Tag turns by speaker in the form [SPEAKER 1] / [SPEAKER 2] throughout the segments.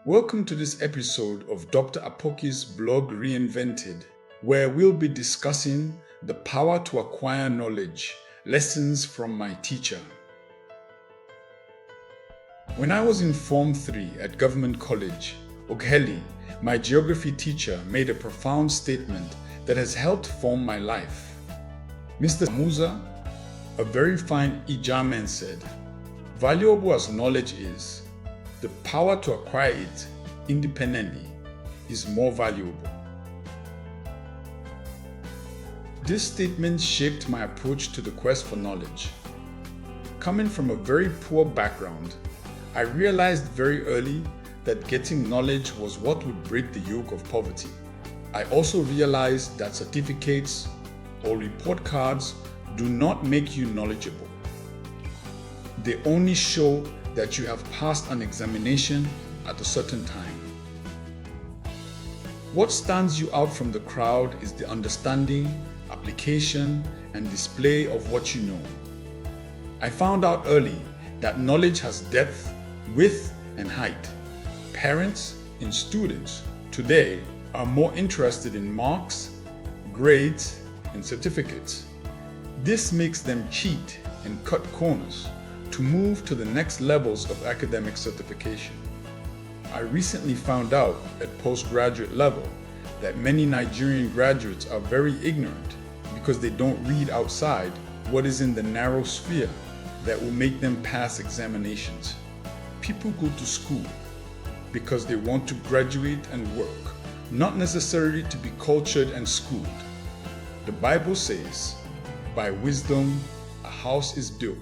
[SPEAKER 1] Welcome to this episode of Dr. Apoki's blog Reinvented, where we'll be discussing the power to acquire knowledge, lessons from my teacher. When I was in Form 3 at Government College, Ogheli, my geography teacher, made a profound statement that has helped form my life. Mr. Musa, a very fine Ijaman, said, "Valuable as knowledge is, the power to acquire it independently is more valuable." This statement shaped my approach to the quest for knowledge. Coming from a very poor background, I realized very early that getting knowledge was what would break the yoke of poverty. I also realized that certificates or report cards do not make you knowledgeable. They only show that you have passed an examination at a certain time. What stands you out from the crowd is the understanding, application, and display of what you know. I found out early that knowledge has depth, width, and height. Parents and students today are more interested in marks, grades, and certificates. This makes them cheat and cut corners to move to the next levels of academic certification. I recently found out at postgraduate level that many Nigerian graduates are very ignorant because they don't read outside what is in the narrow sphere that will make them pass examinations. People go to school because they want to graduate and work, not necessarily to be cultured and schooled. The Bible says, "By wisdom a house is built,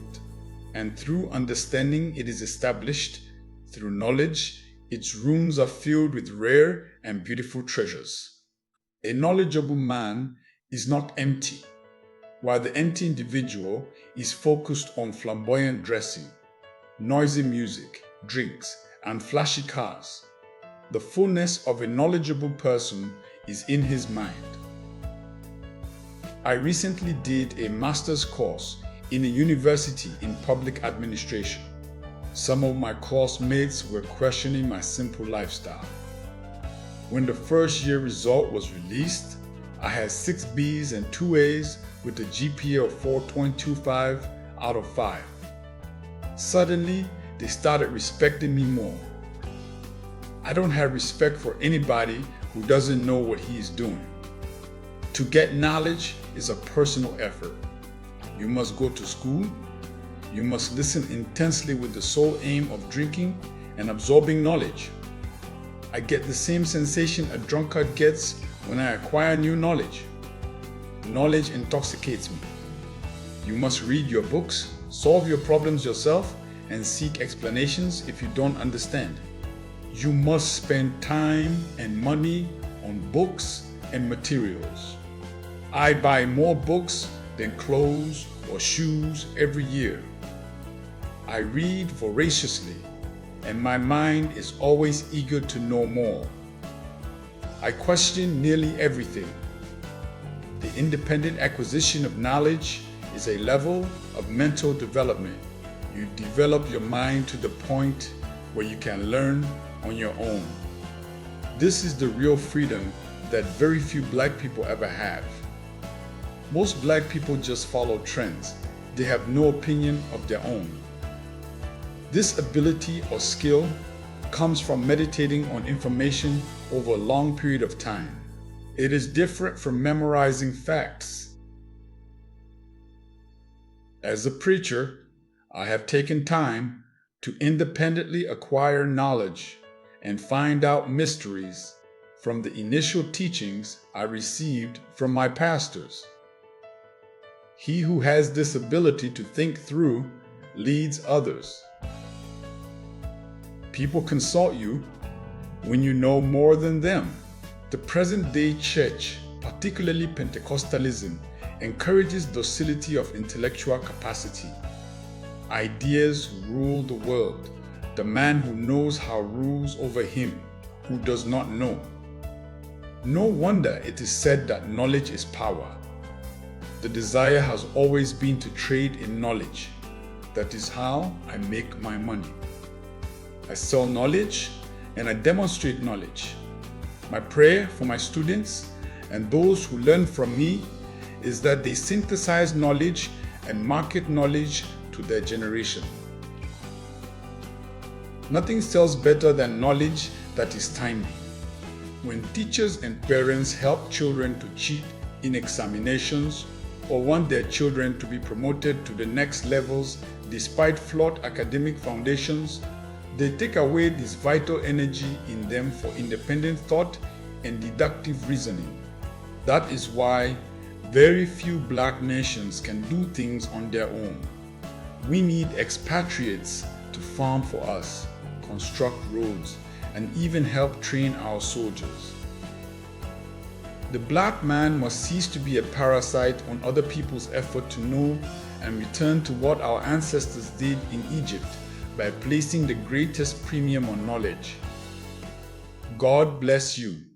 [SPEAKER 1] and through understanding it is established. Through knowledge its rooms are filled with rare and beautiful treasures." A knowledgeable man is not empty, while the empty individual is focused on flamboyant dressing, noisy music, drinks, and flashy cars. The fullness of a knowledgeable person is in his mind. I recently did a master's course in a university in public administration. Some of my course mates were questioning my simple lifestyle. When the first year result was released, I had 6 B's and 2 A's with a GPA of 4.25 out of 5. Suddenly, they started respecting me more. I don't have respect for anybody who doesn't know what he is doing. To get knowledge is a personal effort. You must go to school. You must listen intensely with the sole aim of drinking and absorbing knowledge. I get the same sensation a drunkard gets when I acquire new knowledge. Knowledge intoxicates me. You must read your books, solve your problems yourself, and seek explanations if you don't understand. You must spend time and money on books and materials. I buy more books than clothes or shoes every year. I read voraciously, and my mind is always eager to know more. I question nearly everything. The independent acquisition of knowledge is a level of mental development. You develop your mind to the point where you can learn on your own. This is the real freedom that very few black people ever have. Most black people just follow trends. They have no opinion of their own. This ability or skill comes from meditating on information over a long period of time. It is different from memorizing facts. As a preacher, I have taken time to independently acquire knowledge and find out mysteries from the initial teachings I received from my pastors. He who has this ability to think through leads others. People consult you when you know more than them. The present-day church, particularly Pentecostalism, encourages docility of intellectual capacity. Ideas rule the world. The man who knows how rules over him who does not know. No wonder it is said that knowledge is power. The desire has always been to trade in knowledge. That is how I make my money. I sell knowledge and I demonstrate knowledge. My prayer for my students and those who learn from me is that they synthesize knowledge and market knowledge to their generation. Nothing sells better than knowledge that is timely. When teachers and parents help children to cheat in examinations or want their children to be promoted to the next levels despite flawed academic foundations, they take away this vital energy in them for independent thought and deductive reasoning. That is why very few black nations can do things on their own. We need expatriates to farm for us, construct roads, and even help train our soldiers. The black man must cease to be a parasite on other people's effort to know and return to what our ancestors did in Egypt by placing the greatest premium on knowledge. God bless you.